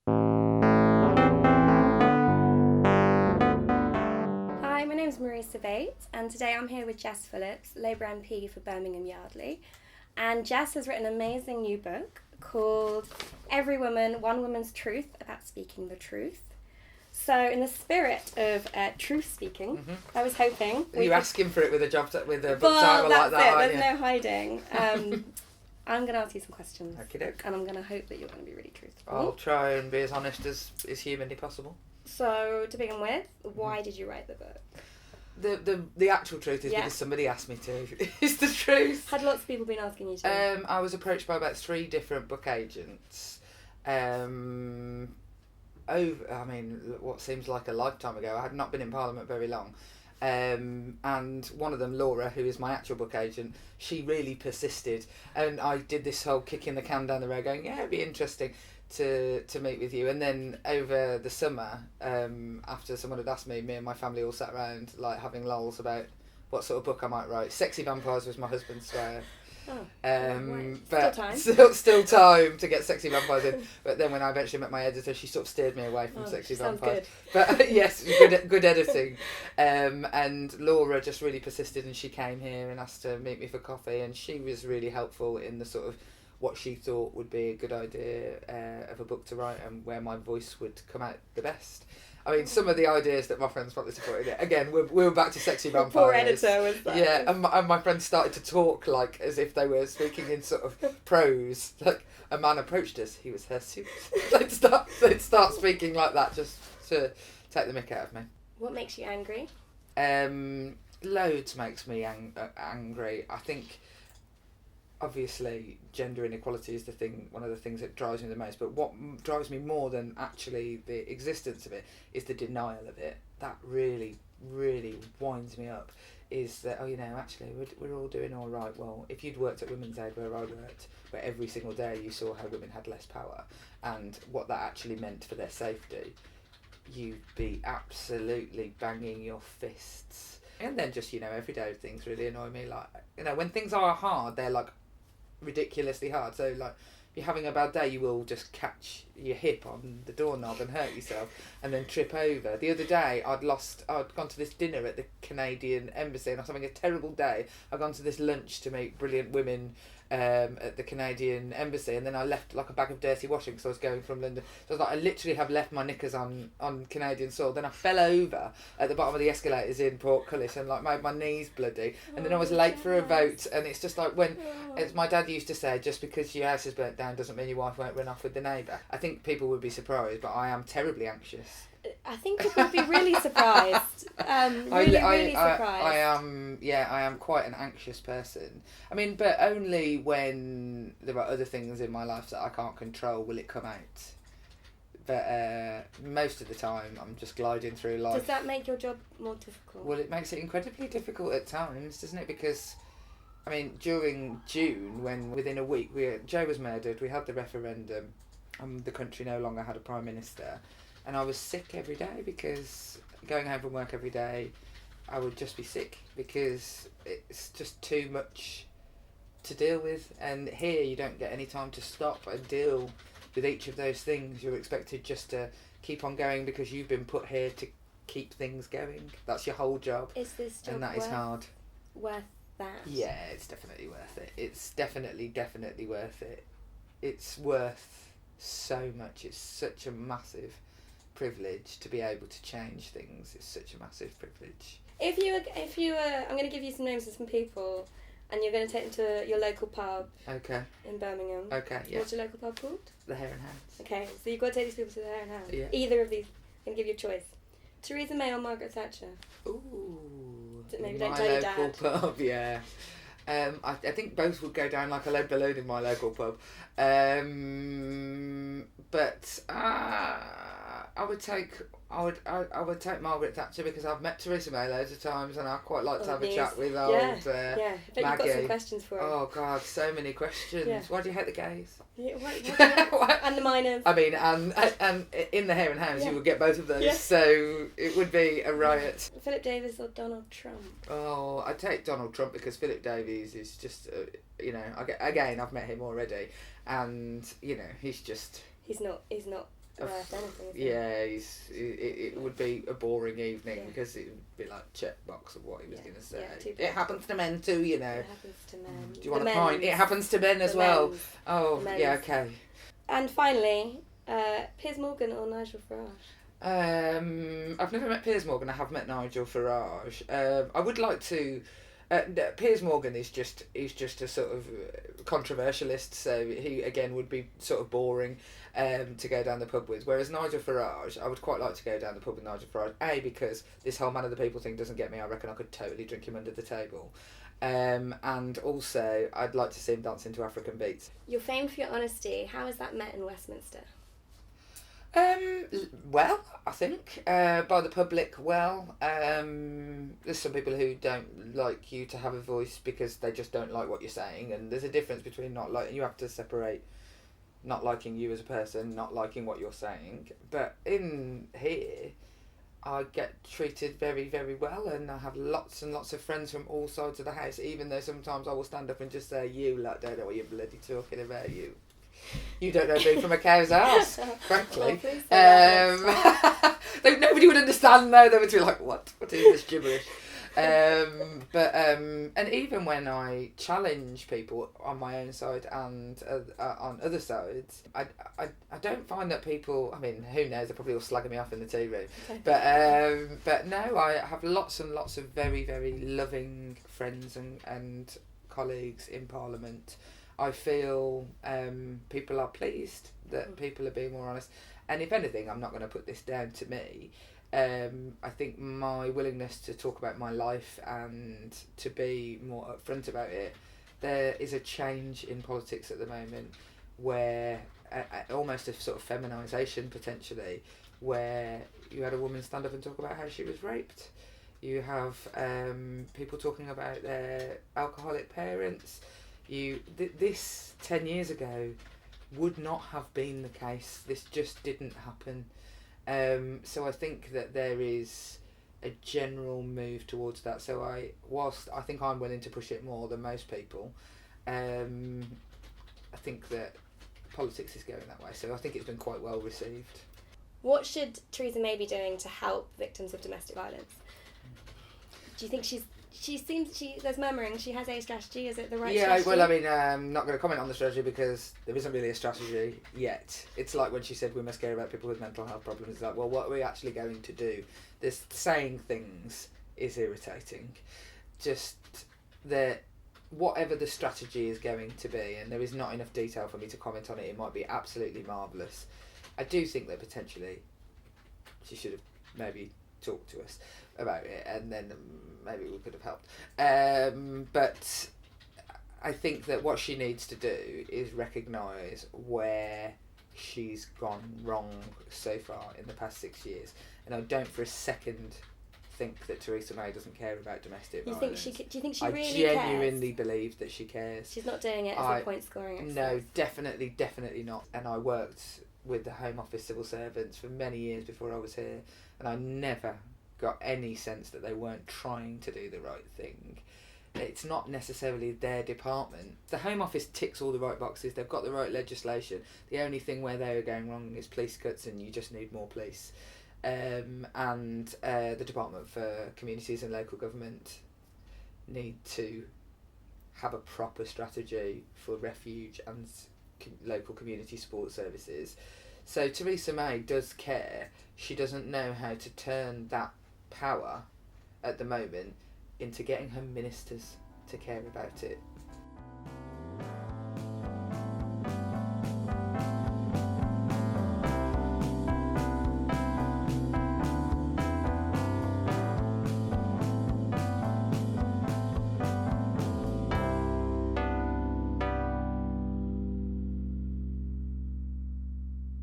Hi, my name is Marisa Bate, and today I'm here with Jess Phillips, Labour MP for Birmingham Yardley. And Jess has written an amazing new book called Every Woman, One Woman's Truth, about speaking the truth. So, in the spirit of truth speaking, I was hoping... Are you asking for it with a book Well, title like that, aren't there's you? no hiding. I'm going to ask you some questions. Okey-doke. And I'm going to hope that you're going to be really truthful. I'll try and be as honest as is humanly possible. So, to begin with, why did you write the book? The actual truth is because somebody asked me to. It's the truth. Had lots of people been asking you to? I was approached by about 3 different book agents. What seems like a lifetime ago. I had not been in Parliament very long. And one of them, Laura, who is my actual book agent, she really persisted. And I did this whole kicking the can down the road going, yeah, it'd be interesting to meet with you. And then over the summer, after someone had asked me and my family all sat around like having lols about what sort of book I might write. Sexy Vampires was my husband's swear. But still time to get Sexy Vampires in. But then when I eventually met my editor, she sort of steered me away from Sexy Vampires. Good. But yes, good editing. And Laura just really persisted, and she came here and asked to meet me for coffee, and she was really helpful in the sort of what she thought would be a good idea of a book to write and where my voice would come out the best. I mean, some of the ideas that my friends probably supported it. Again, we were back to Sexy Vampires. Poor editor was that. Yeah, and my friends started to talk like as if they were speaking in sort of prose. Like a man approached us, he was hirsute. they'd start speaking like that just to take the mick out of me. What makes you angry? Loads makes me angry. I think obviously gender inequality is one of the things that drives me the most, but what drives me more than actually the existence of it is the denial of it. That really winds me up, is that actually we're all doing all right. Well, if you'd worked at Women's Aid where I worked, where every single day you saw how women had less power and what that actually meant for their safety, you'd be absolutely banging your fists. And then just everyday things really annoy me, like when things are hard, they're like ridiculously hard. So like you're having a bad day, you will just catch your hip on the doorknob and hurt yourself and then trip over. The other day I'd gone to this dinner at the Canadian Embassy and I was having a terrible day. I'd gone to this lunch to meet brilliant women at the Canadian Embassy, and then I left like a bag of dirty washing because I was going from London. So I was like, I literally have left my knickers on Canadian soil. Then I fell over at the bottom of the escalators in Portcullis and like made my knees bloody. And then I was late for a vote, and it's just like as my dad used to say, just because your house is burnt down doesn't mean your wife won't run off with the neighbour. I think people would be surprised, but I am terribly anxious. I think people would be really surprised. Really surprised. I am quite an anxious person. I mean, but only when there are other things in my life that I can't control will it come out. But most of the time, I'm just gliding through life. Does that make your job more difficult? Well, it makes it incredibly difficult at times, doesn't it? Because, I mean, during June, when within a week, Joe was murdered, we had the referendum, and the country no longer had a Prime Minister. And I was sick every day because going home from work every day, I would just be sick because it's just too much to deal with. And here you don't get any time to stop and deal with each of those things. You're expected just to keep on going because you've been put here to keep things going. That's your whole job. Is this job and that is hard. Worth that? Yeah, it's definitely worth it. It's definitely worth it. It's worth so much. It's such a massive privilege to be able to change things. It's such a massive privilege. If you were, I'm going to give you some names of some people, and you're going to take them to your local pub. Okay. In Birmingham. Okay. Yeah. What's your local pub called? The Hare and Hounds. Okay, so you've got to take these people to the Hare and Hounds. Yeah. Either of these. I'm going to give you a choice. Theresa May or Margaret Thatcher. Ooh. Maybe don't tell your dad. My local pub. Yeah. I think both would go down like a lead balloon in my local pub. But I would take Margaret Thatcher because I've met Theresa May loads of times and I quite like to have a chat with old I bet Maggie. you've got some questions for her. Oh God, so many questions. Yeah. Why do you hate the gays? Yeah, what? And the minors. I mean, and in the Hare and Hounds, you would get both of those. Yeah. So it would be a riot. Philip Davis or Donald Trump? Oh, I'd take Donald Trump because Philip Davies is just, again, I've met him already, and he's just. He's not worth anything. It would be a boring evening because it would be like checkbox of what he was going to say. It happens to men too, you know. It happens to men. Do you want a pint? It happens to men as well. Oh, yeah, okay. And finally, Piers Morgan or Nigel Farage? I've never met Piers Morgan. I have met Nigel Farage. I would like to. Piers Morgan is just a sort of controversialist, so he again would be sort of boring to go down the pub with. Whereas Nigel Farage, I would quite like to go down the pub with Nigel Farage. Because this whole man of the people thing doesn't get me. I reckon I could totally drink him under the table. And also, I'd like to see him dancing to African beats. You're famed for your honesty. How is that met in Westminster? Well, I think by the public. Well, there's some people who don't like you to have a voice because they just don't like what you're saying, and there's a difference between not like. You have to separate not liking you as a person, not liking what you're saying. But in here, I get treated very, very well, and I have lots and lots of friends from all sides of the house. Even though sometimes I will stand up and just say, "You lot don't know what you're bloody talking about, you." You don't know me from a cow's ass, frankly. Nobody would understand though. They would be like, "What? What is this gibberish?" And even when I challenge people on my own side and on other sides, I don't find that people. I mean, who knows? They're probably all slagging me off in the tea room. But no, I have lots and lots of very, very loving friends and colleagues in Parliament. I feel people are pleased that people are being more honest. And if anything, I'm not going to put this down to me. I think my willingness to talk about my life and to be more upfront about it, there is a change in politics at the moment where almost a sort of feminisation potentially, where you had a woman stand up and talk about how she was raped. You have people talking about their alcoholic parents. This 10 years ago would not have been the case. This just didn't happen. So I think that there is a general move towards that. So whilst I think I'm willing to push it more than most people, I think that politics is going that way. So I think it's been quite well received. What should Theresa May be doing to help victims of domestic violence? Do you think there's murmuring she has a strategy? Is it the right strategy? Yeah, well, I mean, I'm not going to comment on the strategy because there isn't really a strategy yet. It's like when she said we must care about people with mental health problems. It's like, well, what are we actually going to do? This saying things is irritating. Just that whatever the strategy is going to be, and there is not enough detail for me to comment on it, it might be absolutely marvellous. I do think that potentially she should have maybe talked to us about it, and then maybe we could have helped. But I think that what she needs to do is recognise where she's gone wrong so far in the past 6 years. And I don't for a second think that Theresa May doesn't care about domestic violence. Do you think she really cares? I genuinely believe that she cares. She's not doing it as a point scoring exercise. No, definitely not. And I worked with the Home Office civil servants for many years before I was here, and I never got any sense that they weren't trying to do the right thing. It's not necessarily their department. The Home Office ticks all the right boxes. They've got the right legislation. The only thing where they are going wrong is police cuts, and you just need more police. And the Department for Communities and Local Government need to have a proper strategy for refuge and local community support services. So Theresa May does care. She doesn't know how to turn that power at the moment into getting her ministers to care about it.